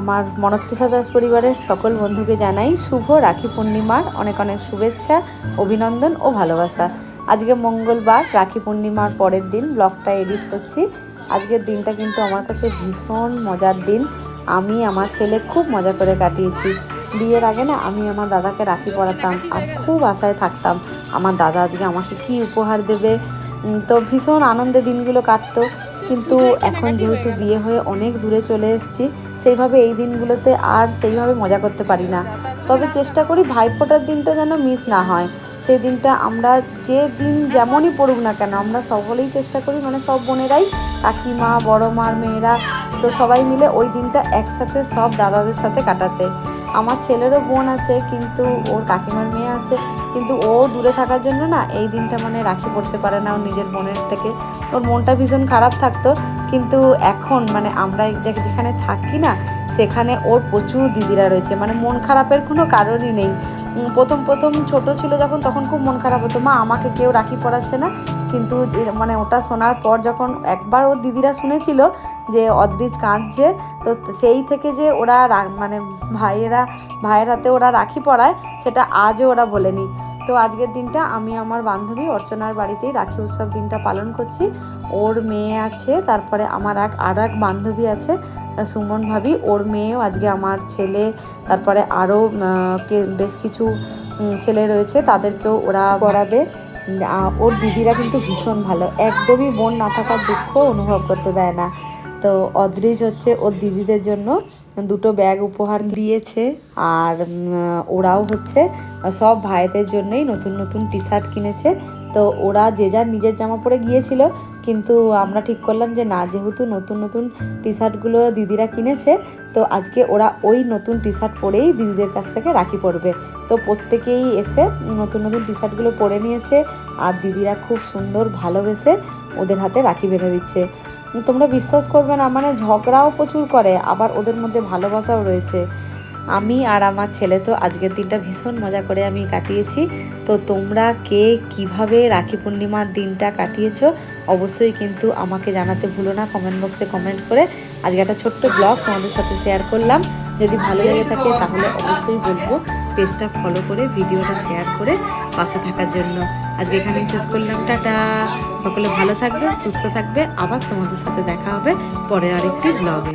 আমার মনতৃষা দাস পরিবারের সকল বন্ধুকে জানাই শুভ রাখি পূর্ণিমার অনেক অনেক শুভেচ্ছা, অভিনন্দন ও ভালোবাসা। আজকে মঙ্গলবার, রাখি পূর্ণিমার পরের দিন ব্লগটা এডিট করছি। আজকের দিনটা কিন্তু আমার কাছে ভীষণ মজার দিন। আমি আমার ছেলে খুব মজা করে কাটিয়েছি। বিয়ের আগে না আমি আমার দাদাকে রাখি পরাতাম আর খুব আশায় থাকতাম আমার দাদা আজকে আমাকে কি উপহার দেবে। তো ভীষণ আনন্দে দিনগুলো কাটতো। কিন্তু এখন যেহেতু বিয়ে হয়ে অনেক দূরে চলে এসেছি, সেইভাবে এই দিনগুলোতে আর সেইভাবে মজা করতে পারি না। তবে চেষ্টা করি ভাইফোঁটার দিনটা যেন মিস না হয়। সেই দিনটা আমরা যে দিন যেমনই পড়ুক না কেন, আমরা সকলেই চেষ্টা করি, মানে সব বোনেরাই, কাকিমা, বড় মার মেয়েরা, তো সবাই মিলে ওই দিনটা একসাথে সব দাদাদের সাথে কাটাতে। আমার ছেলেরও বোন আছে, কিন্তু ওর কাকিমার মেয়ে আছে, কিন্তু ও দূরে থাকার জন্য না এই দিনটা মানে রাখি পড়তে পারে না ওর নিজের বোনের থেকে। ওর মনটা ভীষণ খারাপ থাকতো। কিন্তু এখন মানে আমরা যেখানে থাকি না, সেখানে ওর প্রচুর দিদিরা রয়েছে, মানে মন খারাপের কোনো কারণই নেই। প্রথম ছোট ছিল যখন, তখন খুব মন খারাপ হতো, মা আমাকে কেউ রাখি পরাচ্ছে না। কিন্তু মানে ওটা শোনার পর যখন একবার ওর দিদিরা শুনেছিল যে অদ্রিজ কাঁদছে, তো সেই থেকে যে ওরা মানে ভাইয়ের হাতে ওরা রাখি পরায়, সেটা আজও ওরা বলেনি। তো আজকের দিনটা আমি আমার বান্ধবী অর্চনার বাড়িতেই রাখি উৎসব দিনটা পালন করছি। ওর মেয়ে আছে, তারপরে আমার আরও এক বান্ধবী আছে সুমন ভাবি, ওর মেয়েও আজকে আমার ছেলে, তারপরে আরও বেশ কিছু ছেলে রয়েছে, তাদেরকেও ওরা পড়াবে। ওর দিদিরা কিন্তু ভীষণ ভালো, একদমই বোন না থাকার দুঃখ অনুভব করতে দেয় না। তো অদ্রিজ হচ্ছে ওর দিদিদের জন্য দুটো ব্যাগ উপহার দিয়েছে। আর ওরাও হচ্ছে সব ভাইদের জন্যই নতুন নতুন টি শার্ট কিনেছে। তো ওরা যে যার নিজের জামা পরে গিয়েছিল, কিন্তু আমরা ঠিক করলাম যে না, যেহেতু নতুন নতুন টি শার্টগুলো দিদিরা কিনেছে, তো আজকে ওরা ওই নতুন টি শার্ট পরেই দিদিদের কাছ থেকে রাখি পরবে। তো প্রত্যেকেই এসে নতুন নতুন টি শার্টগুলো পরে নিয়েছে, আর দিদিরা খুব সুন্দর ভালোবেসে ওদের হাতে রাখি বেঁধে দিচ্ছে। তোমরা বিশ্বাস করবে না, মানে ঝগড়াও প্রচুর করে, আবার ওদের মধ্যে ভালোবাসাও রয়েছে। আমি আর আমার ছেলে তো আজকের দিনটা ভীষণ মজা করে আমি কাটিয়েছি। তো তোমরা কে কিভাবে রাখি পূর্ণিমার দিনটা কাটিয়েছো অবশ্যই কিন্তু আমাকে জানাতে ভুলো না কমেন্ট বক্সে কমেন্ট করে। আজকে একটা ছোট্ট ব্লগ তোমাদের সাথে শেয়ার করলাম। যদি ভালো লেগে থাকে তাহলে অবশ্যই বলবো পেজটা ফলো করে, ভিডিওটা শেয়ার করে পাশে থাকার জন্য। আজকে এখানেই শেষ করলাম, টাটা। সকলে ভালো থাকবে, সুস্থ থাকবে, আবার তোমাদের সাথে দেখা হবে পরের আরেকটি ব্লগে।